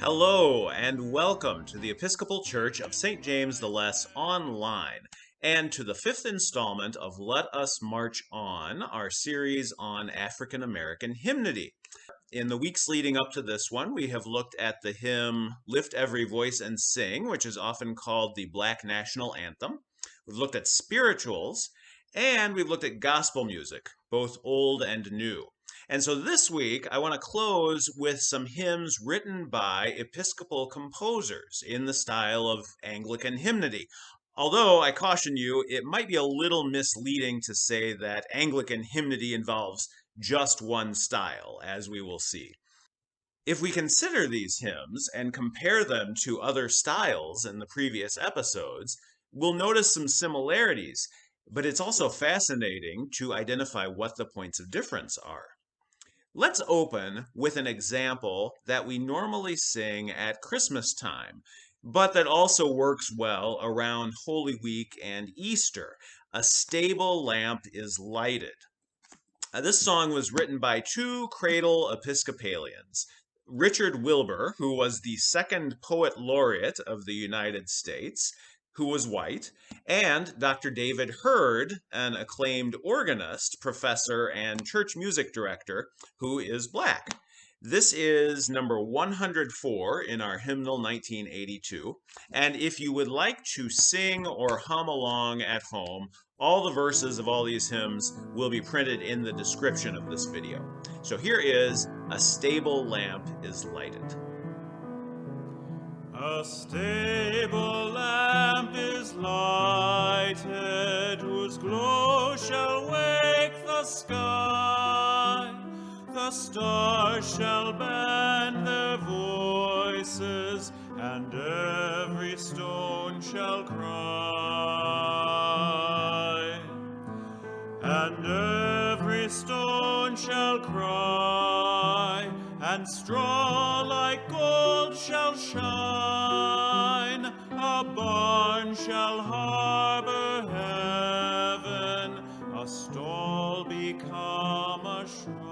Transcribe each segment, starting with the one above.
Hello and welcome to the Episcopal Church of St. James the Less online and to the fifth installment of Let Us March On, our series on African American hymnody. In the weeks leading up to this one, we have looked at the hymn Lift Every Voice and Sing, which is often called the Black National Anthem. We've looked at spirituals, and we've looked at gospel music, both old and new. And so this week, I want to close with some hymns written by Episcopal composers in the style of Anglican hymnody. Although I caution you, it might be a little misleading to say that Anglican hymnody involves just one style, as we will see. If we consider these hymns and compare them to other styles in the previous episodes, we'll notice some similarities, but it's also fascinating to identify what the points of difference are. Let's open with an example that we normally sing at Christmas time, but that also works well around Holy Week and Easter. A stable lamp is lighted. This song was written by two cradle Episcopalians, Richard Wilbur, who was the second poet laureate of the United States, who was white, and Dr. David Hurd, an acclaimed organist, professor, and church music director, who is black. This is number 104 in our Hymnal 1982, and if you would like to sing or hum along at home, all the verses of all these hymns will be printed in the description of this video. So here is A Stable Lamp is Lighted. A stable lamp is lighted, whose glow shall wake the sky. The stars shall bend their voices, and every stone shall cry. And every stone shall cry, and straw like gold shall shine. A barn shall harbor heaven, a stall become a shrine.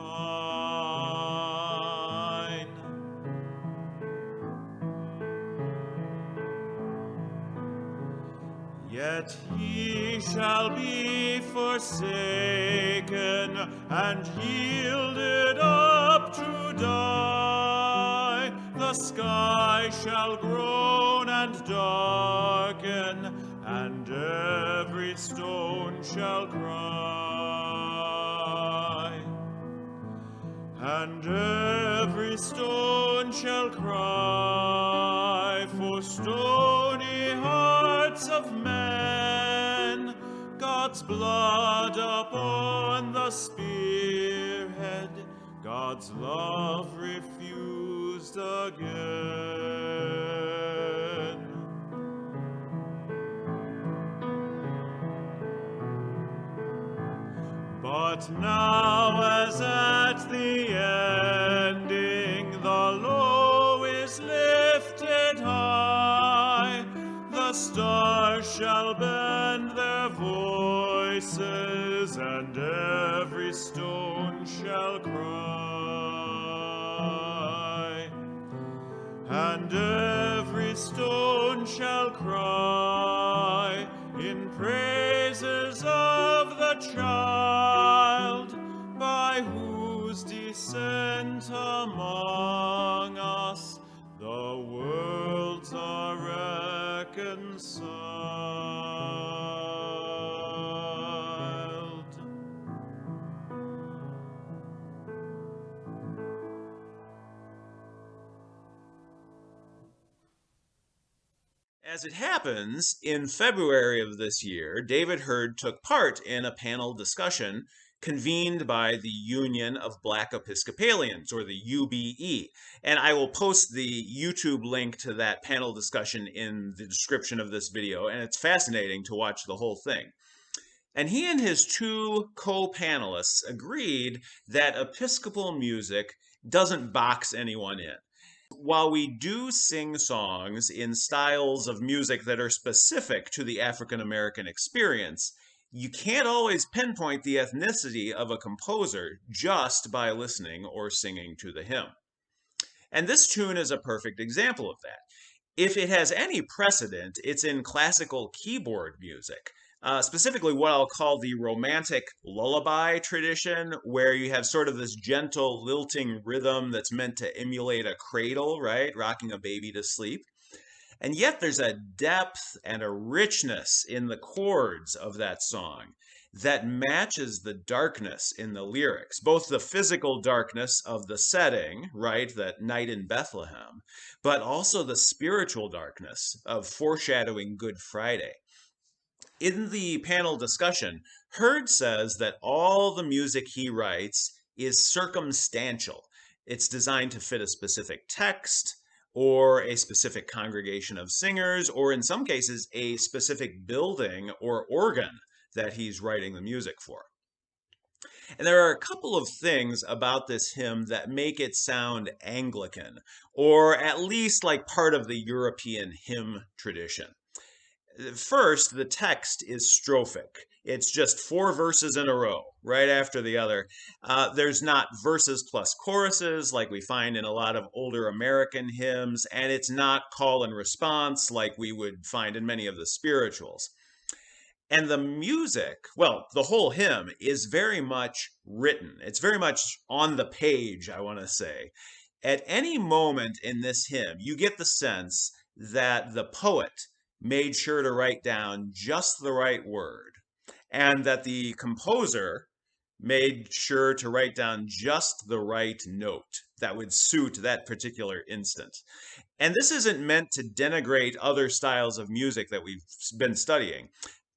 Yet he shall be forsaken and yielded up to die. The sky shall groan and darken, and every stone shall cry. And every stone shall cry for stony hearts of men. God's blood upon the spearhead, God's love refused again. But now as at the ending the low is lifted high, the stars shall bend their voices, and every stone shall cry. And every stone shall cry in praises of the child, by whose descent among us the worlds are reconciled. As it happens, in February of this year, David Hurd took part in a panel discussion convened by the Union of Black Episcopalians, or the UBE. And I will post the YouTube link to that panel discussion in the description of this video, and it's fascinating to watch the whole thing. And he and his two co-panelists agreed that Episcopal music doesn't box anyone in. While we do sing songs in styles of music that are specific to the African American experience, you can't always pinpoint the ethnicity of a composer just by listening or singing to the hymn. And this tune is a perfect example of that. If it has any precedent, it's in classical keyboard music. Specifically, what I'll call the romantic lullaby tradition, where you have sort of this gentle, lilting rhythm that's meant to emulate a cradle, right? Rocking a baby to sleep. And yet there's a depth and a richness in the chords of that song that matches the darkness in the lyrics, both the physical darkness of the setting, right, that night in Bethlehem, but also the spiritual darkness of foreshadowing Good Friday. In the panel discussion, Hurd says that all the music he writes is circumstantial. It's designed to fit a specific text, or a specific congregation of singers, or in some cases, a specific building or organ that he's writing the music for. And there are a couple of things about this hymn that make it sound Anglican, or at least like part of the European hymn tradition. First, the text is strophic. It's just 4 verses in a row, right after the other. There's not verses plus choruses like we find in a lot of older American hymns, and it's not call and response like we would find in many of the spirituals. And the music, well, the whole hymn is very much written. It's very much on the page, I want to say. At any moment in this hymn, you get the sense that the poet made sure to write down just the right word, and that the composer made sure to write down just the right note that would suit that particular instant. And this isn't meant to denigrate other styles of music that we've been studying.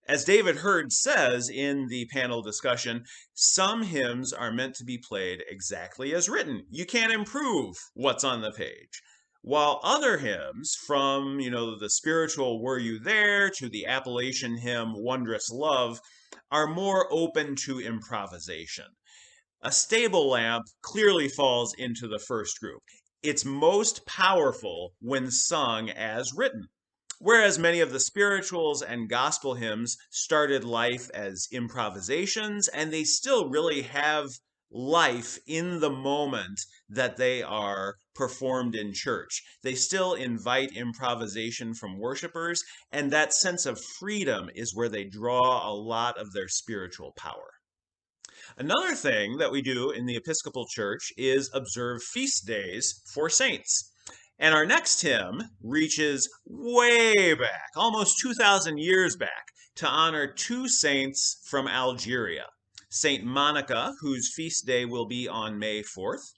As David Hurd says in the panel discussion, some hymns are meant to be played exactly as written. You can't improve what's on the page. While other hymns, from the spiritual Were You There to the Appalachian hymn Wondrous Love, are more open to improvisation. A stable lamp clearly falls into the first group. It's most powerful when sung as written. Whereas many of the spirituals and gospel hymns started life as improvisations, and they still really have life in the moment that they are performed in church. They still invite improvisation from worshipers, and that sense of freedom is where they draw a lot of their spiritual power. Another thing that we do in the Episcopal Church is observe feast days for saints. And our next hymn reaches way back, almost 2,000 years back, to honor 2 saints from Algeria. Saint Monica, whose feast day will be on May 4th,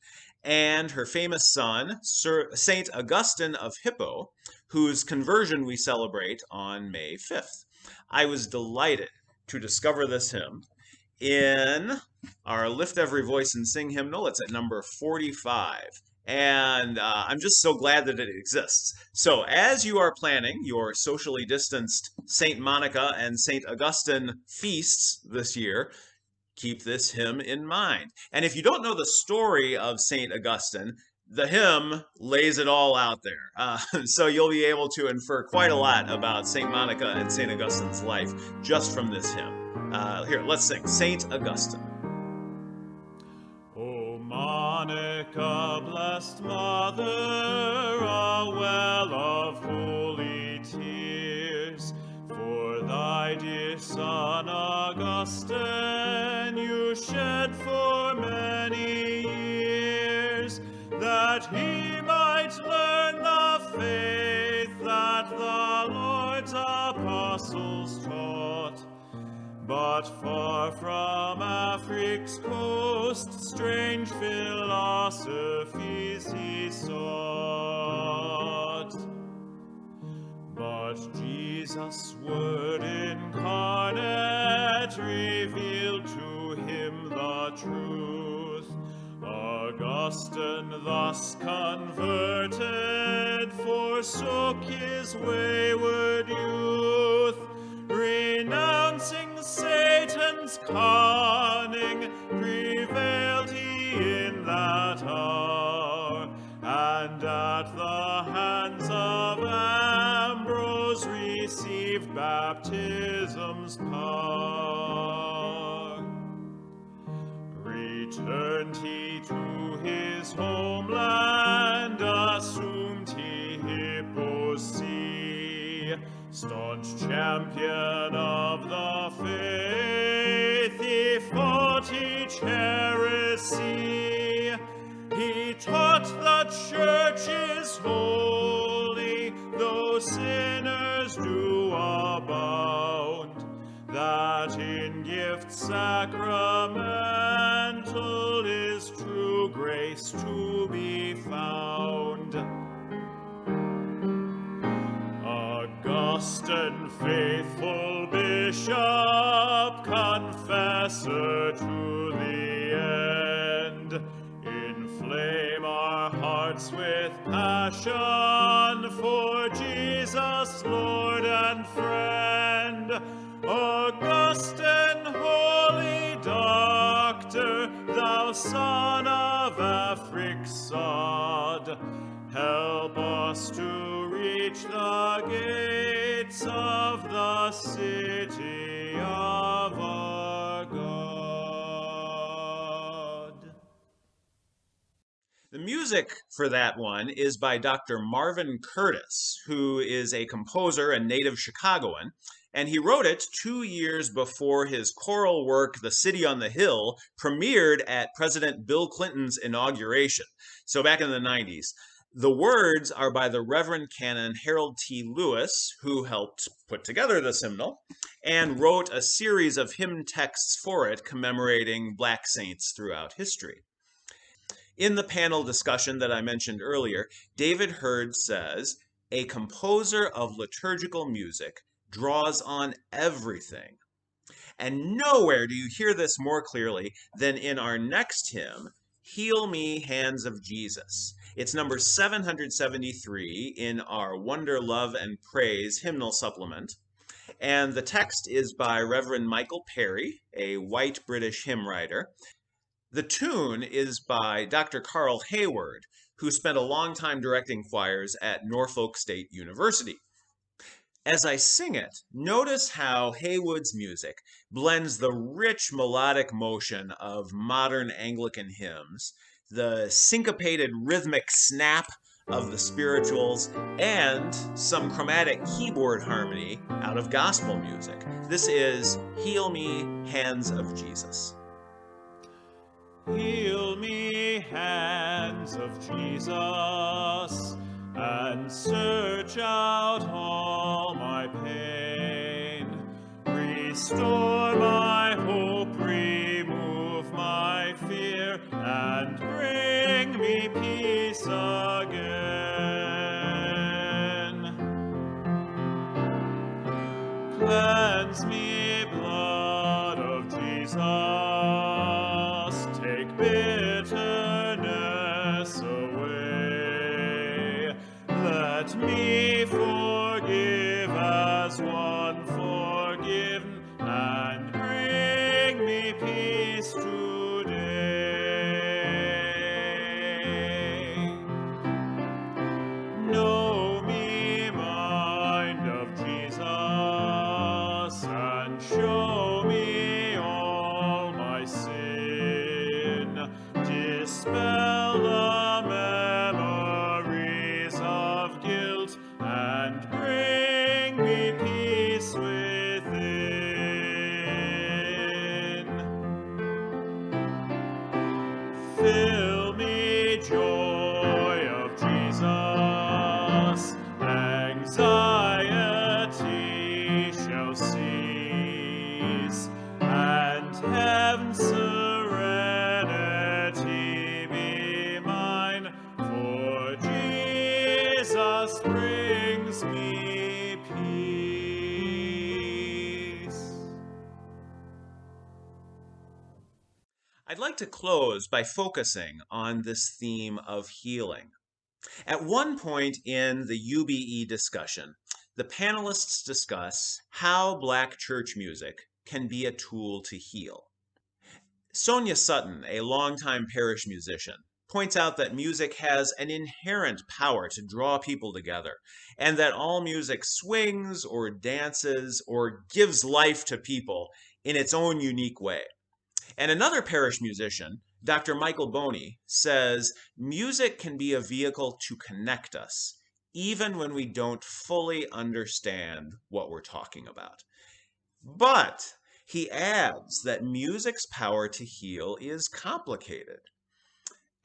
and her famous son, Saint Augustine of Hippo, whose conversion we celebrate on May 5th. I was delighted to discover this hymn in our Lift Every Voice and Sing hymnal. It's at number 45. And I'm just so glad that it exists. So as you are planning your socially distanced St. Monica and St. Augustine feasts this year, keep this hymn in mind. And if you don't know the story of St. Augustine, the hymn lays it all out there. So you'll be able to infer quite a lot about St. Monica and St. Augustine's life just from this hymn. Here, let's sing St. Augustine. Monica, blessed mother, a well of holy tears, for thy dear son Augustine you shed for many years, that he might learn the faith that the Lord's apostles taught. But far from Afric's coast, strange philosophies he sought. But Jesus' word incarnate revealed to him the truth. Augustine, thus converted, forsook his wayward youth, renouncing Satan's cunning, prevailed he in that hour, and at the hands of Ambrose received baptism's power. Returned he to his homeland, assumti hipposi, staunch champion of the faith, he fought each heresy. He taught the church is holy, though sinners do abound, that in gift sacramental is true grace to be found. Augustine, faithful bishop, confessor to the end, inflame our hearts with passion for Jesus, Lord and friend. Augustine, holy doctor, thou son of Afric's sod, help us to reach the gates of the city of our God. The music for that one is by Dr. Marvin Curtis, who is a composer and native Chicagoan, and he wrote it 2 years before his choral work, The City on the Hill, premiered at President Bill Clinton's inauguration, so back in the 90s. The words are by the Reverend Canon Harold T. Lewis, who helped put together this hymnal, and wrote a series of hymn texts for it commemorating Black saints throughout history. In the panel discussion that I mentioned earlier, David Hurd says, "A composer of liturgical music draws on everything." And nowhere do you hear this more clearly than in our next hymn, Heal Me, Hands of Jesus. It's number 773 in our Wonder, Love, and Praise hymnal supplement. And the text is by Reverend Michael Perry, a white British hymn writer. The tune is by Dr. Carl Hayward, who spent a long time directing choirs at Norfolk State University. As I sing it, notice how Haywood's music blends the rich melodic motion of modern Anglican hymns, the syncopated rhythmic snap of the spirituals, and some chromatic keyboard harmony out of gospel music. This is Heal Me, Hands of Jesus. Heal me, hands of Jesus, and search out all my pain. Restore my hope, remove my fear, and bring me peace again. Cleanse me, blood of Jesus, take bitterness away. Let me forgive as one forgiven, and bring me peace today. Know me, mind of Jesus, and show me all my sin. Dispel the memories of guilt, and bring me peace within. Fill me, joy of Jesus, anxiety shall cease, and heaven's serenity be mine, for Jesus brings me peace. I'd like to close by focusing on this theme of healing. At one point in the UBE discussion, the panelists discuss how Black church music can be a tool to heal. Sonya Sutton, a longtime parish musician, points out that music has an inherent power to draw people together, and that all music swings or dances or gives life to people in its own unique way. And another parish musician Dr. Michael Boney says music can be a vehicle to connect us, even when we don't fully understand what we're talking about. But he adds that music's power to heal is complicated.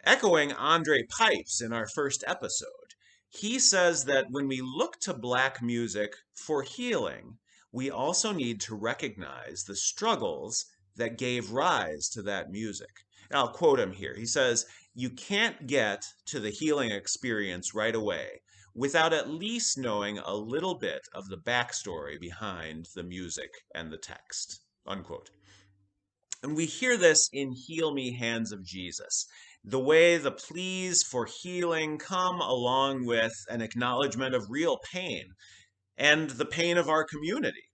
Echoing Andre Pipes in our first episode, he says that when we look to Black music for healing, we also need to recognize the struggles that gave rise to that music. And I'll quote him here. He says, "You can't get to the healing experience right away without at least knowing a little bit of the backstory behind the music and the text." Unquote. And we hear this in Heal Me, Hands of Jesus. The way the pleas for healing come along with an acknowledgement of real pain and the pain of our community.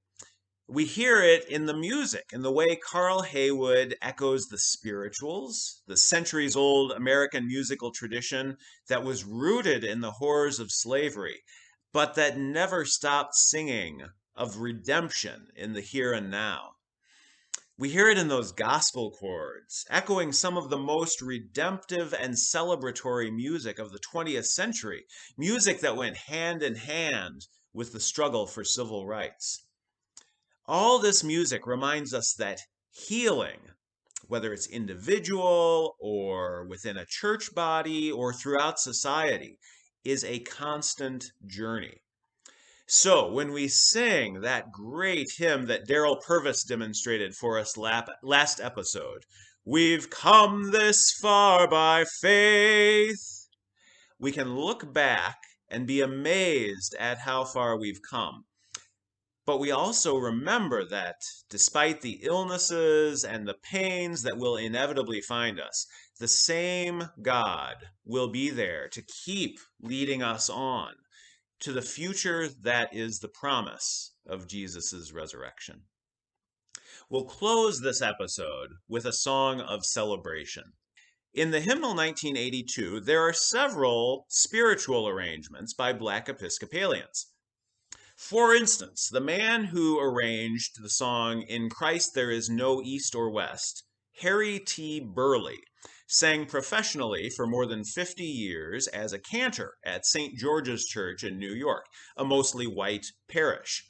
We hear it in the music, in the way Carl Haywood echoes the spirituals, the centuries-old American musical tradition that was rooted in the horrors of slavery, but that never stopped singing of redemption in the here and now. We hear it in those gospel chords, echoing some of the most redemptive and celebratory music of the 20th century, music that went hand in hand with the struggle for civil rights. All this music reminds us that healing, whether it's individual or within a church body or throughout society, is a constant journey. So when we sing that great hymn that Daryl Purvis demonstrated for us last episode, "We've come this far by faith," we can look back and be amazed at how far we've come. But we also remember that despite the illnesses and the pains that will inevitably find us, the same God will be there to keep leading us on to the future that is the promise of Jesus' resurrection. We'll close this episode with a song of celebration. In the Hymnal 1982, there are several spiritual arrangements by Black Episcopalians. For instance, the man who arranged the song "In Christ There Is No East or West," Harry T. Burley, sang professionally for more than 50 years as a cantor at St. George's Church in New York, a mostly white parish.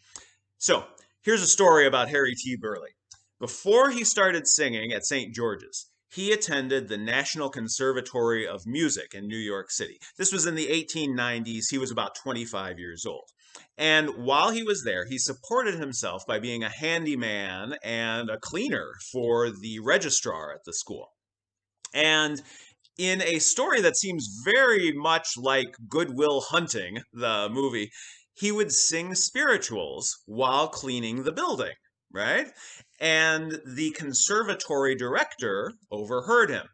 So, here's a story about Harry T. Burley. Before he started singing at St. George's, he attended the National Conservatory of Music in New York City. This was in the 1890s. He was about 25 years old. And while he was there, he supported himself by being a handyman and a cleaner for the registrar at the school. And in a story that seems very much like Good Will Hunting, the movie, he would sing spirituals while cleaning the building, right? And the conservatory director overheard him.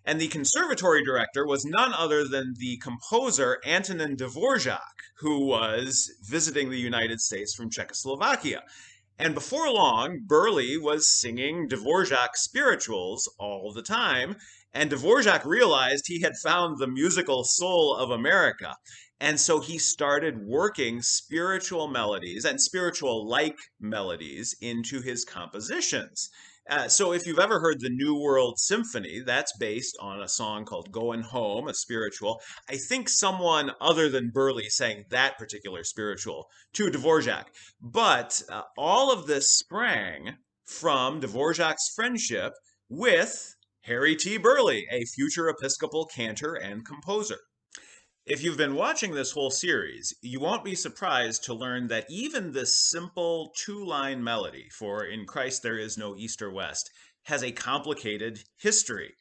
And the conservatory director was none other than the composer Antonin Dvorak, who was visiting the United States from Czechoslovakia. And before long, Burley was singing Dvorak spirituals all the time, and Dvorak realized he had found the musical soul of America. And so he started working spiritual melodies and spiritual-like melodies into his compositions. So if you've ever heard the New World Symphony, that's based on a song called "Goin' Home," a spiritual. I think someone other than Burley sang that particular spiritual to Dvorak. But all of this sprang from Dvorak's friendship with Harry T. Burley, a future Episcopal cantor and composer. If you've been watching this whole series, you won't be surprised to learn that even this simple two-line melody for "In Christ There Is No East or West" has a complicated history.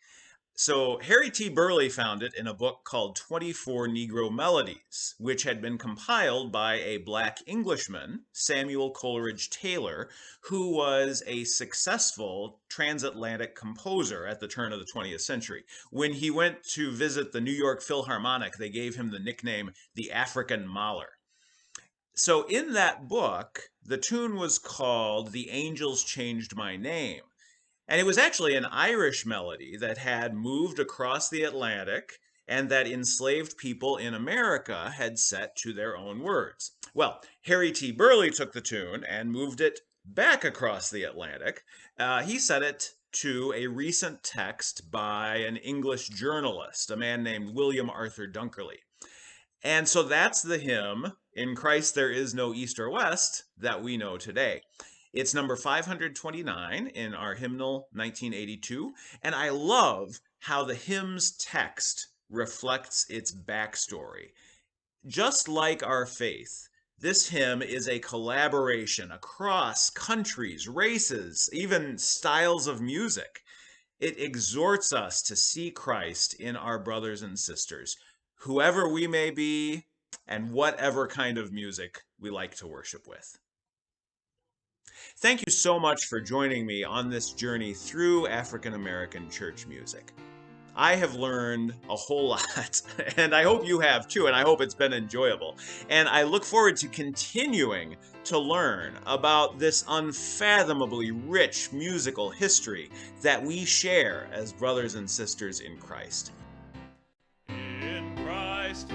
So Harry T. Burley found it in a book called 24 Negro Melodies, which had been compiled by a Black Englishman, Samuel Coleridge Taylor, who was a successful transatlantic composer at the turn of the 20th century. When he went to visit the New York Philharmonic, they gave him the nickname the African Mahler. So in that book, the tune was called "The Angels Changed My Name." And it was actually an Irish melody that had moved across the Atlantic and that enslaved people in America had set to their own words. Well, Harry T. Burley took the tune and moved it back across the Atlantic. He set it to a recent text by an English journalist, a man named William Arthur Dunkerley. And so that's the hymn, In Christ There Is No East or West, that we know today. It's number 529 in our hymnal 1982, and I love how the hymn's text reflects its backstory. Just like our faith, this hymn is a collaboration across countries, races, even styles of music. It exhorts us to see Christ in our brothers and sisters, whoever we may be, and whatever kind of music we like to worship with. Thank you so much for joining me on this journey through African American church music. I have learned a whole lot, and I hope you have too, and I hope it's been enjoyable. And I look forward to continuing to learn about this unfathomably rich musical history that we share as brothers and sisters in Christ. In Christ